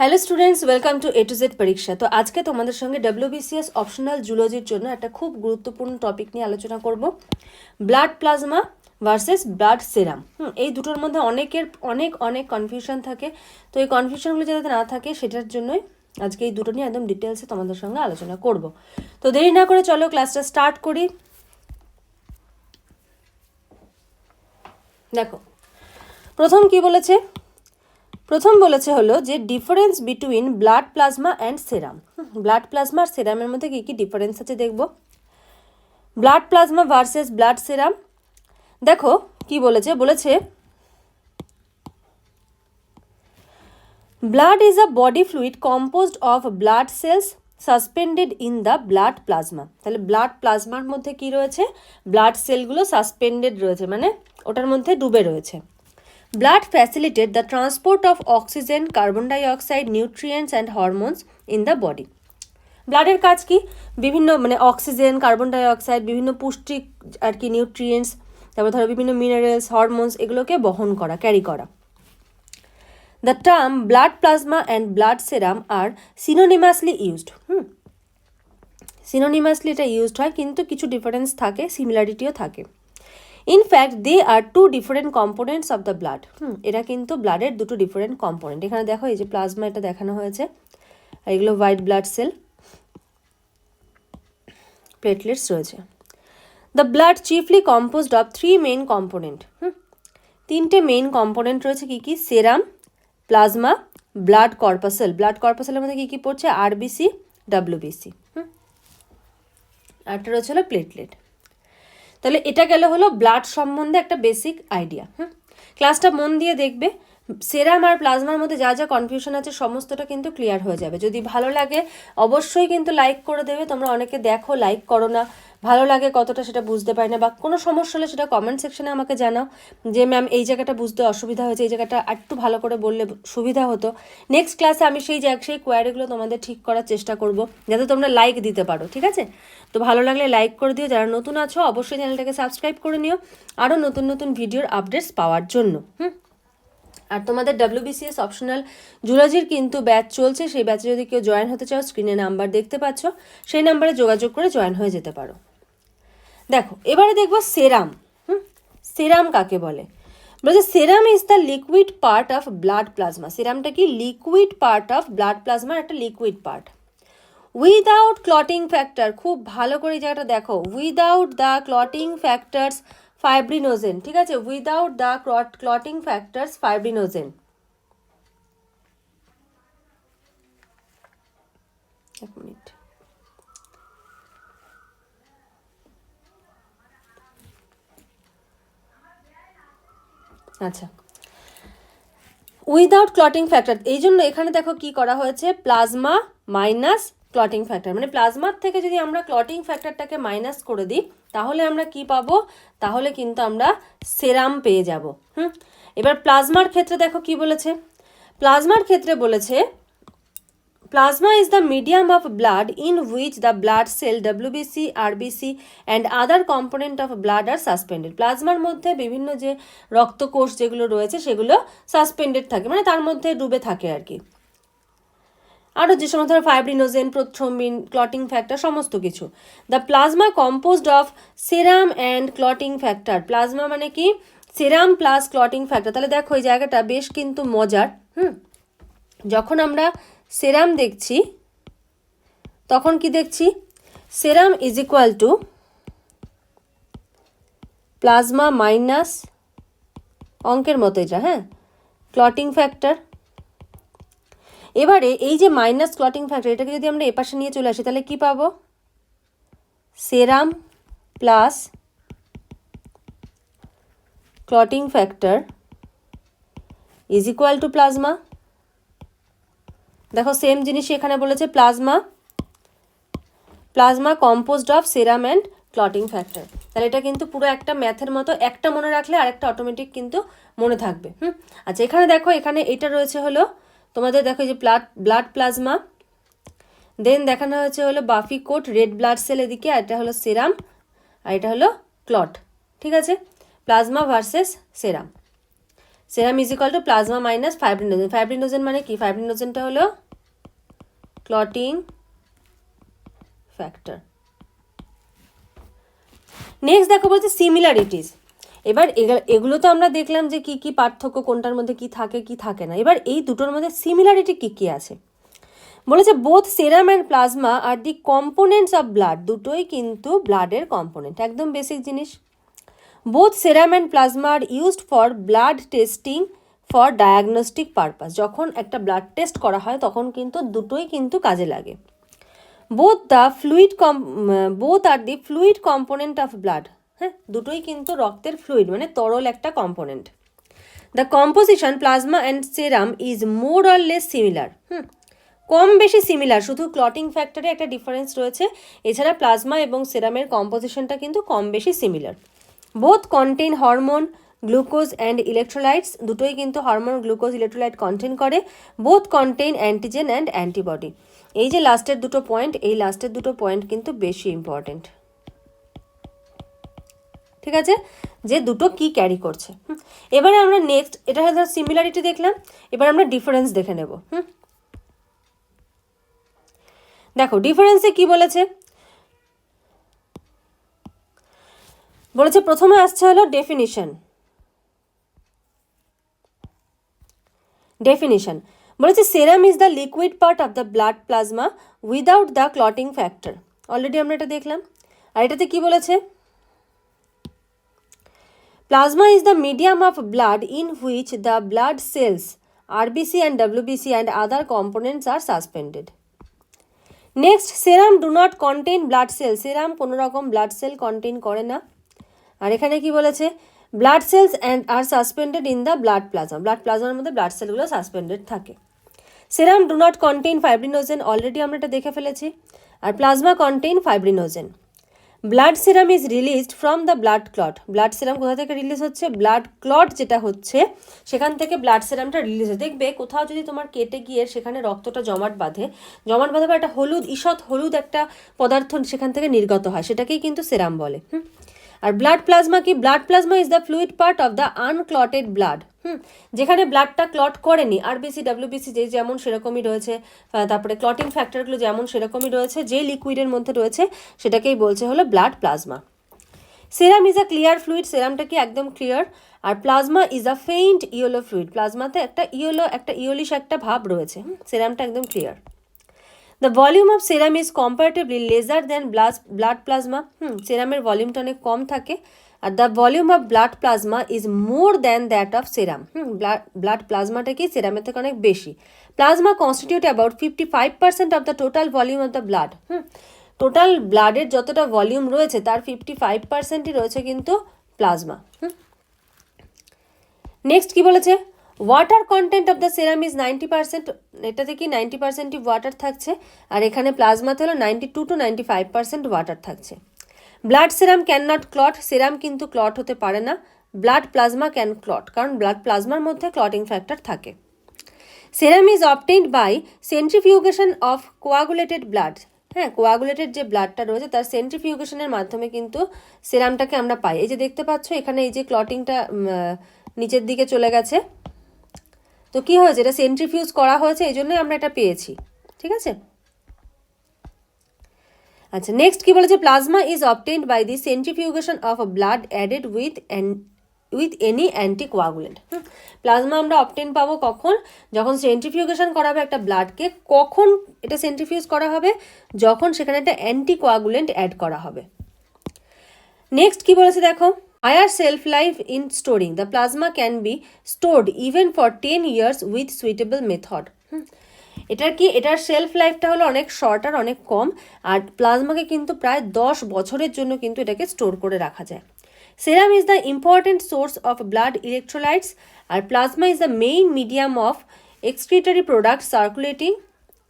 Hello students, welcome to A to Z পরীক্ষা। তো আজকে তোমাদের সঙ্গে WBCS অপশনাল জুলজির জন্য একটা খুব গুরুত্বপূর্ণ টপিক নিয়ে আলোচনা করব, ব্লাড প্লাজমা ভার্সেস ব্লাড সেরাম। এই দুটোর মধ্যে অনেক কনফিউশন থাকে। তো এই কনফিউশনগুলো যাতে না থাকে সেটার জন্যই আজকে এই দুটো নিয়ে একদম ডিটেলসে তোমাদের সঙ্গে আলোচনা করব। তো দেরি না করে চলো ক্লাসটা স্টার্ট করি। দেখো প্রথম কি বলেছে, প্রথম বলেছে হলো যে difference between blood plasma and serum. Blood plasma আর সেরামের মধ্যে কী কী ডিফারেন্স আছে দেখব। Blood plasma versus blood serum. দেখো কি বলেছে, বলেছে blood is a body fluid composed of blood cells suspended in the blood plasma. তাহলে ব্লাড প্লাজমার মধ্যে কি রয়েছে, ব্লাড সেলগুলো সাসপেন্ডেড রয়েছে, মানে ওটার মধ্যে ডুবে রয়েছে। Blood facilitate the transport of oxygen, carbon dioxide, nutrients and hormones in the body. ব্লাডের কাজ কি, বিভিন্ন মানে অক্সিজেন, কার্বন ডাইঅক্সাইড, বিভিন্ন পুষ্টিক আর কি নিউট্রিয়েন্টস, তারপর ধরো বিভিন্ন মিনারেলস, হরমোনস, এগুলোকে বহন করা, ক্যারি করা। The term blood plasma and blood serum are synonymously used. Synonymously এটা ইউজড হয়, কিন্তু কিছু ডিফারেন্স থাকে, সিমিলারিটিও থাকে। In fact they are two different components of the blood. এরা কিন্তু ব্লাডের দুটো ডিফারেন্ট কম্পোনেন্ট। এখানে দেখো এই যে প্লাজমা, এটা দেখানো হয়েছে, আর এগুলো হোয়াইট ব্লাড সেল, প্লেটলেটস রয়েছে। The blood chiefly composed of three main component. তিনটে মেইন কম্পোনেন্ট রয়েছে, কী কী, serum, plasma, blood corpuscle. Blood কর্পাসেলের মধ্যে কী কী পড়ছে, আরবিসি, ডাব্লিউবিসি, আরটা রয়েছে হলো প্লেটলেট। তাহলে এটা গেল হলো ব্লাড সম্বন্ধে একটা বেসিক আইডিয়া। ক্লাসটা মন দিয়ে দেখবে, সেরাম আর প্লাজমার মধ্যে যা যা কনফিউশন আছে সমস্তটা কিন্তু ক্লিয়ার হয়ে যাবে। যদি ভালো লাগে অবশ্যই কিন্তু লাইক করে দেবে। তোমরা অনেকে দেখো লাইক করো না, ভালো লাগে কতটা সেটা বুঝতে পারি না, বা কোনো সমস্যা হলে সেটা কমেন্ট সেকশনে আমাকে জানাও যে ম্যাম এই জায়গাটা বুঝতে অসুবিধা হয়েছে, এই জায়গাটা একটু ভালো করে বললে সুবিধা হতো। নেক্সট ক্লাসে আমি সেই কোয়ারিগুলো তোমাদের ঠিক করার চেষ্টা করব, যাতে তোমরা লাইক দিতে পারো, ঠিক আছে? তো ভালো লাগলে লাইক করে দিও। যারা নতুন আছো অবশ্যই চ্যানেলটাকে সাবস্ক্রাইব করে নিও আরও নতুন নতুন ভিডিওর আপডেটস পাওয়ার জন্য। আর তোমাদের WBCS অপশনাল জুলজির কিন্তু ব্যাচ চলছে, সেই ব্যাচে যদি কেউ জয়েন হতে চাও স্ক্রিনে নাম্বার দেখতে পাচ্ছ, সেই নাম্বারে যোগাযোগ করে জয়েন হয়ে যেতে পারো। দেখো এবারে দেখবো সেরাম। সেরাম কাকে বলে, বলছে serum is the liquid part of blood plasma. সেরামটা কি, লিকুইড পার্ট অফ ব্লাড প্লাজমার একটা liquid part. Without clotting factor, খুব ভালো করে এই জায়গাটা দেখো, without the clotting factors fibrinogen, ঠিক আছে, without the clotting factors fibrinogen. এক মিনিট, আচ্ছা, উইদাউট ক্লটিং ফ্যাক্টর, এই জন্য এখানে দেখো কি করা হয়েছে, প্লাজমা মাইনাস ক্লটিং ফ্যাক্টর, মানে প্লাজমার থেকে যদি আমরা ক্লটিং ফ্যাক্টরটাকে মাইনাস করে দিই তাহলে আমরা কি পাবো, তাহলে কিন্তু আমরা সেরাম পেয়ে যাব। এবার প্লাজমার ক্ষেত্রে দেখো কি বলেছে, প্লাজমার ক্ষেত্রে বলেছে plasma is the medium of blood in which the blood cell WBC, RBC and other component of blood are suspended. প্লাজমার মধ্যে বিভিন্ন যে রক্তকোষ যেগুলো রয়েছে সেগুলো সাসপেন্ডেড থাকে, মানে তার মধ্যে ডুবে থাকে আর কি। আরও যে সমস্ত ফাইব্রিনোজেন, প্রোথ্রম্বিন, ক্লটিং ফ্যাক্টর, সমস্ত কিছু। The plasma composed of serum and clotting factor. Plasma মানে কি, সেরাম প্লাস ক্লটিং ফ্যাক্টর। তাহলে দেখো এই জায়গাটা বেশ কিন্তু মজার। যখন আমরা সেরাম দেখছি তখন কি দেখছি, serum is equal to plasma minus, অঙ্কের মতো এটা, ক্লটিং ফ্যাক্টর। এবারে এই যে মাইনাস ক্লটিং ফ্যাক্টর, এটাকে যদি আমরা এপাশে নিয়ে চলে আসি তাহলে কি পাবো, serum plus clotting factor is equal to plasma. দেখো সেম জিনিস এখানে বলেছে, plasma composed of serum and clotting factor. তাহলে এটা কিন্তু পুরো একটা ম্যাথের মতো, একটা মনে রাখলে আরেকটা অটোমেটিক কিন্তু মনে থাকবে। আচ্ছা এখানে দেখো, এখানে এটা রয়েছে হলো তোমাদের, দেখো এই যে ব্লাড প্লাজমা, দেন দেখানো হয়েছে হলো বাফি কোট রেড ব্লাড সেল এদিকে, আর এটা হলো সেরাম, আর এটা হলো ক্লট, ঠিক আছে, plasma versus serum. Serum is equal to plasma minus fibrinogen. Fibrinogen মানে কি? ফাইব্রিনোজেনটা হলো ক্লটিং ফ্যাক্টর। নেক্সট দেখো বলছে সিমিলারিটিস। এবার এগুলো তো আমরা দেখলাম যে কি কি পার্থক্য, কোনটার মধ্যে কি থাকে কি থাকে না। এবার এই দুটোর মধ্যে সিমিলারিটি কি কি আছে বলেছে, both serum and plasma are the components of blood, দুটোই কিন্তু ব্লাডের কম্পোনেন্ট, একদম বেসিক জিনিস। Both serum and plasma are used for blood testing for diagnostic purpose. যখন একটা ব্লাড টেস্ট করা হয় তখন কিন্তু দুটোই কিন্তু কাজে লাগে। Both are the fluid component of blood, হ্যাঁ দুটোই কিন্তু রক্তের ফ্লুইড মানে তরল একটা component. The composition plasma and serum is more or less similar, কম বেশি সিমিলার, শুধু ক্লটিং ফ্যাক্টরে একটা ডিফারেন্স রয়েছে, এছাড়া প্লাজমা এবং সেরামের কম্পোজিশনটা কিন্তু কম বেশি similar. Both contain hormone, glucose and electrolytes, দুটোই কিন্তু হরমোন, গ্লুকোজ, ইলেকট্রোলাইট কন্টেইন করে। Both contain antigen and antibody. এই যে লাস্টের দুটো পয়েন্ট, এই লাস্টের দুটো পয়েন্ট কিন্তু বেশি ইম্পর্টেন্ট, ঠিক আছে, যে দুটো কি ক্যারি করছে। এবারে আমরা নেক্সট, এটা হয়তো সিমিলারিটি দেখলাম, এবার আমরা ডিফারেন্স দেখে নেব। দেখো ডিফারেন্সে কি বলেছে, বলেছে প্রথমে আসছে হলো ডেফিনিশন। বলেছে serum is the liquid part of the blood plasma without the clotting factor. Already আমরা এটা দেখলাম। আর এটাতে কি বলেছে, plasma is the medium of blood in which the blood cells RBC and WBC and other components are suspended. Next, serum do not contain blood cell. Serum কোনো রকম blood cell contain করে না। আর এখানে কি বলেছে, blood cells and are suspended in the blood plasma. Blood প্লাজমার মধ্যে blood সেলগুলো সাসপেন্ডেড থাকে। Serum do not contain fibrinogen, already আমরা এটা দেখে ফেলেছি। আর plasma contain fibrinogen. Blood serum is released from the blood clot. Blood serum কোথা থেকে রিলিজ হচ্ছে? ব্লাড ক্লট যেটা হচ্ছে সেখান থেকে ব্লাড সেরামটা রিলিজ হয়। দেখবে কোথাও যদি তোমার কেটে গিয়ে সেখানে রক্তটা জমাট বাঁধে বা একটা হলুদ, ঈষৎ হলুদ একটা পদার্থ সেখান থেকে নির্গত হয়, সেটাকেই কিন্তু সেরাম বলে। আর ব্লাড প্লাজমা কি? Blood plasma is the fluid part of the unclotted blood. যেখানে ব্লাডটা ক্লট করেনি, আরবিসি ডাব্লিউবিসি যে যেমন সেরকমই রয়েছে, তারপরে ক্লটিং ফ্যাক্টরগুলো যেমন সেরকমই রয়েছে, যে লিকুইডের মধ্যে রয়েছে সেটাকেই বলছে হলো blood plasma. Serum is a clear fluid, সেরামটা কি একদম ক্লিয়ার। আর plasma is a faint yellow fluid, প্লাজমাতে একটা ইয়েলিশ একটা ভাব রয়েছে, সেরামটা একদম clear. The volume of serum is comparatively lesser than blood plasma. সেরামের ভলিউমটা অনেক কম থাকে। আর the volume of blood plasma is more than that of serum. Blood প্লাজমাটা কি সেরামের থেকে অনেক বেশি। Plasma constitute about 55% of the total volume of the blood. Total ব্লাডের যতটা ভলিউম রয়েছে তার 55%ই রয়েছে কিন্তু প্লাজমা। নেক্সট কি বলেছে, water content of the serum is 90%। এটাতে কি 90%ই ওয়াটার থাকছে, আর এখানে প্লাজমাতে হলো 92 to 95% ওয়াটার থাকছে। Blood serum can not clot, serum কিন্তু ক্লট হতে পারে না। ব্লাড প্লাজমা ক্যান ক্লট, কারণ ব্লাড প্লাজমার মধ্যে ক্লটিং ফ্যাক্টর থাকে। Serum is obtained by centrifugation of coagulated blood. হ্যাঁ, কোয়াগুলেটেড যে ব্লাডটা রয়েছে তার সেন্ট্রিফিউগেশনের মাধ্যমে কিন্তু সেরামটাকে আমরা পাই। এই যে দেখতে পাচ্ছ এখানে এই যে ক্লটিংটা নিচের দিকে চলে গেছে, তো কি হয়েছে, এটা সেন্ট্রিফিউজ করা হয়েছে, এই জন্যই আমরা এটা পেয়েছি, ঠিক আছে। আচ্ছা, নেক্সট কি বলেছে, plasma is obtained by the centrifugation of blood added with any anticoagulant. Plasma আমরা অবটেইন পাবো কখন? যখন সেন্ট্রিফিউগেশন করা হবে একটা ব্লাডকে। কখন এটা সেন্ট্রিফিউজ করা হবে? যখন সেখানে একটা অ্যান্টিকোয়াগুলেন্ট অ্যাড করা হবে। নেক্সট কি বলেছে দেখো, higher shelf life in storing the plasma can be stored even for 10 years with suitable method. এটার সেলফ লাইফটা হলো অনেক শর্ট আর অনেক কম, আর প্লাজমাকে কিন্তু প্রায় 10 বছরের জন্য কিন্তু এটাকে স্টোর করে রাখা যায়। Serum is the important source of blood electrolytes, আর plasma is the main medium of excretory product circulating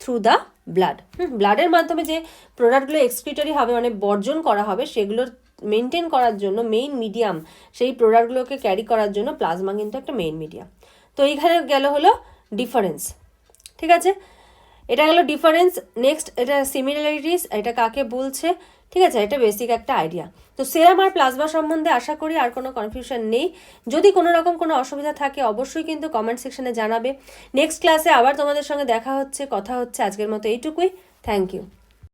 through the blood. ব্লাডের মাধ্যমে যে প্রোডাক্টগুলো এক্সক্রিটরি হবে মানে বর্জন করা হবে, সেগুলোর মেনটেন করার জন্য মেইন মিডিয়াম, সেই প্রোডাক্টগুলোকে ক্যারি করার জন্য প্লাজমা কিন্তু একটা মেইন মিডিয়াম। তো এইখানে গেল হলো ডিফারেন্স, ঠিক আছে। এটা গেল ডিফারেন্স। নেক্সট এটা সিমিলারিটিস, এটা কাকে বলছে, ঠিক আছে, এটা বেসিক একটা আইডিয়া। তো সেরাম আর প্লাজমা সম্বন্ধে আশা করি আর কোনো কনফিউশন নেই। যদি কোনো রকম কোনো অসুবিধা থাকে অবশ্যই কিন্তু কমেন্ট সেকশনে জানাবে। নেক্সট ক্লাসে আবার তোমাদের সঙ্গে দেখা হচ্ছে, কথা হচ্ছে। আজকের মতো এইটুকুই। Thank you.